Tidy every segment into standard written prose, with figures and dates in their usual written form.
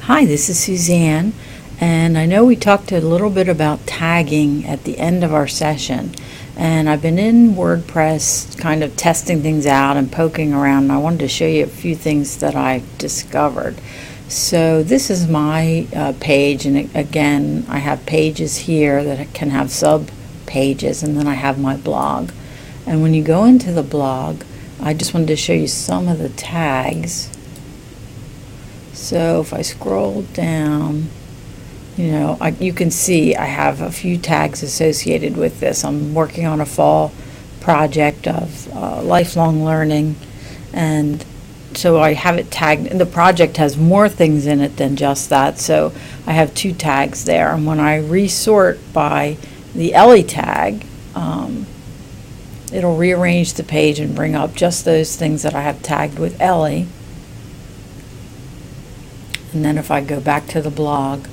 Hi, this is Suzanne, and I know we talked a little bit about tagging at the end of our session, and I've been in WordPress kind of testing things out and poking around, and I wanted to show you a few things that I discovered. So this is my page, and again I have pages here that can have sub pages, and then I have my blog. And when you go into the blog, I just wanted to show you some of the tags. So if I scroll down, you can see I have a few tags associated with this. I'm working on a fall project of lifelong learning, and so I have it tagged, and the project has more things in it than just that, so I have two tags there. And when I resort by the Ellie tag, it'll rearrange the page and bring up just those things that I have tagged with Ellie. And then if I go back to the blog,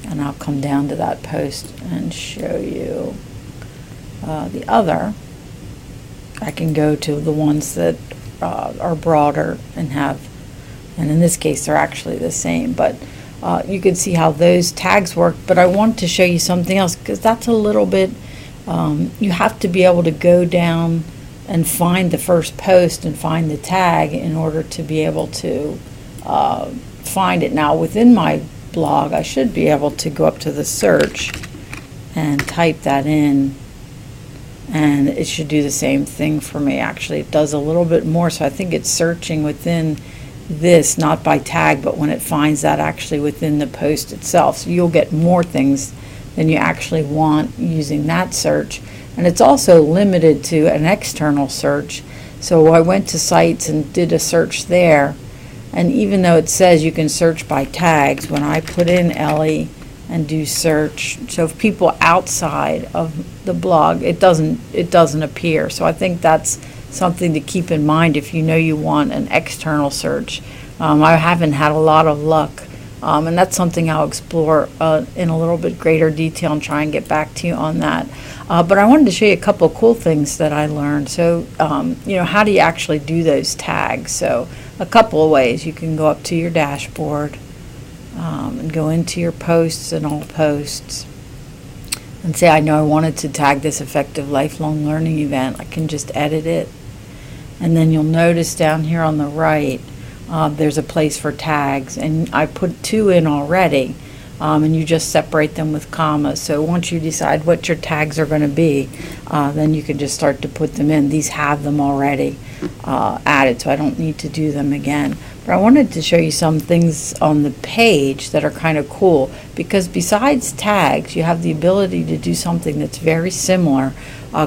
and I'll come down to that post and show you the other, I can go to the ones that are broader and in this case they're actually the same, but you can see how those tags work. But I want to show you something else, because that's a little bit, you have to be able to go down and find the first post and find the tag in order to be able to find it. Now within my blog I should be able to go up to the search and type that in, and it should do the same thing for me. Actually it does a little bit more, so I think it's searching within this, not by tag, but when it finds that actually within the post itself. So you'll get more things than you actually want using that search. And it's also limited to an external search. So I went to sites and did a search there, and even though it says you can search by tags, when I put in Ellie and do search, so if people outside of the blog, it doesn't appear. So I think that's something to keep in mind if you know you want an external search. I haven't had a lot of luck, and that's something I'll explore in a little bit greater detail and try and get back to you on that. But I wanted to show you a couple of cool things that I learned. So how do you actually do those tags? So a couple of ways. You can go up to your dashboard and go into your posts and all posts and say, I know I wanted to tag this effective lifelong learning event. I can just edit it, and then you'll notice down here on the right there's a place for tags, and I put 2 in already, and you just separate them with commas. So once you decide what your tags are going to be, then you can just start to put them in. These have them already added, so I don't need to do them again. But I wanted to show you some things on the page that are kind of cool, because besides tags you have the ability to do something that's very similar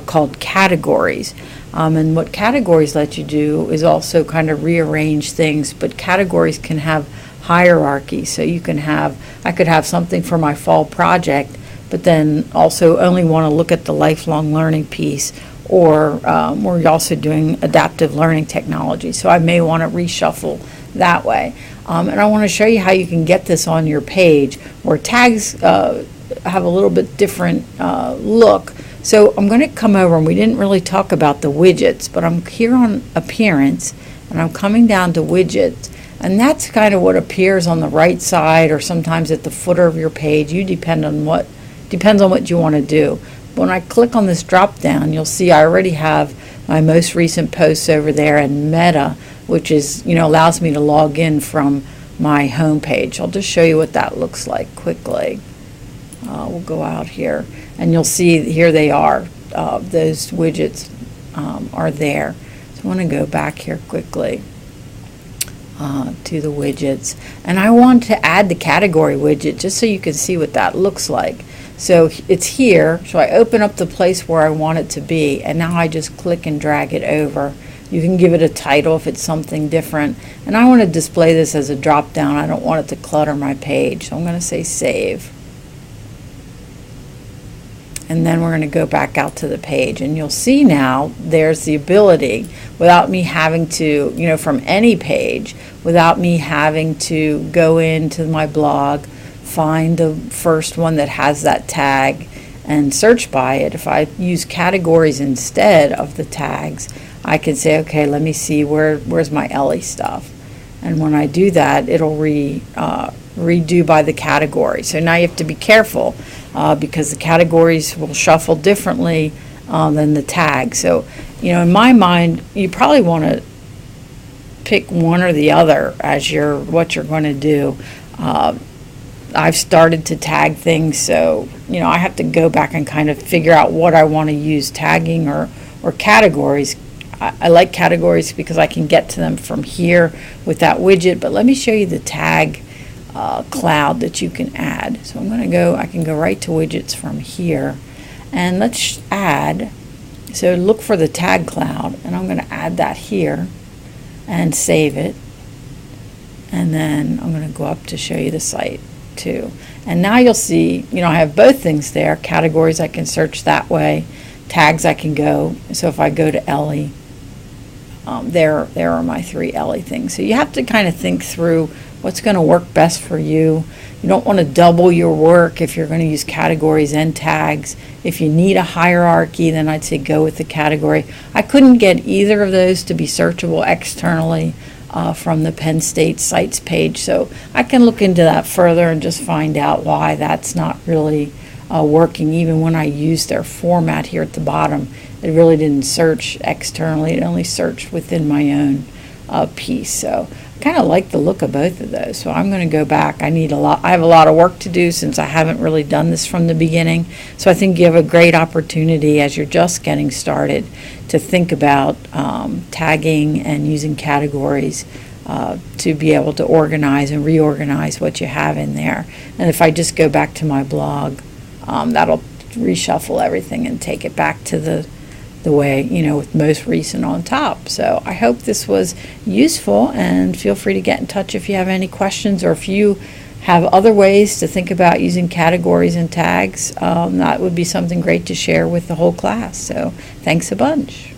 called categories. And what categories let you do is also kind of rearrange things, but categories can have hierarchy. So you can have, I could have something for my fall project, but then also only want to look at the lifelong learning piece, or we're also doing adaptive learning technology, so I may want to reshuffle that way. And I want to show you how you can get this on your page, where tags have a little bit different look. So I'm going to come over, and we didn't really talk about the widgets, but I'm here on appearance, and I'm coming down to widgets, and that's kind of what appears on the right side, or sometimes at the footer of your page. Depends on what you want to do. When I click on this drop down, you'll see I already have my most recent posts over there, and Meta, which is allows me to log in from my home page. I'll just show you what that looks like quickly. We'll go out here, and you'll see here they are. Those widgets are there. So I want to go back here quickly to the widgets, and I want to add the category widget just so you can see what that looks like. So it's here, so I open up the place where I want it to be, and now I just click and drag it over. You can give it a title if it's something different, and I want to display this as a drop down. I don't want it to clutter my page, so I'm going to say save. And then we're going to go back out to the page, and you'll see now there's the ability, without me having to, from any page, without me having to go into my blog, find the first one that has that tag and search by it. If I use categories instead of the tags, I can say, okay, let me see where's my Ellie stuff, and when I do that, it'll redo by the category. So now you have to be careful because the categories will shuffle differently than the tag. So, in my mind, you probably want to pick one or the other as what you're going to do. I've started to tag things, so I have to go back and kind of figure out what I want to use, tagging or categories. I like categories because I can get to them from here with that widget, but let me show you the tag cloud that you can add. So I can go right to widgets from here, and let's add. So look for the tag cloud, and I'm going to add that here and save it, and then I'm going to go up to show you the site too. And now you'll see, I have both things there. Categories, I can search that way. Tags, I can go. So if I go to Ellie, there are my 3 Ellie things. So you have to kind of think through what's going to work best for you. You don't want to double your work if you're going to use categories and tags. If you need a hierarchy, then I'd say go with the category. I couldn't get either of those to be searchable externally from the Penn State sites page, so I can look into that further and just find out why that's not really working. Even when I used their format here at the bottom, it really didn't search externally. It only searched within my own piece. So I kind of like the look of both of those. So I'm going to go back. I have a lot of work to do since I haven't really done this from the beginning. So I think you have a great opportunity as you're just getting started to think about tagging and using categories to be able to organize and reorganize what you have in there. And if I just go back to my blog, that'll reshuffle everything and take it back to the way, with most recent on top. So I hope this was useful, and feel free to get in touch if you have any questions, or if you have other ways to think about using categories and tags. That would be something great to share with the whole class. So thanks a bunch.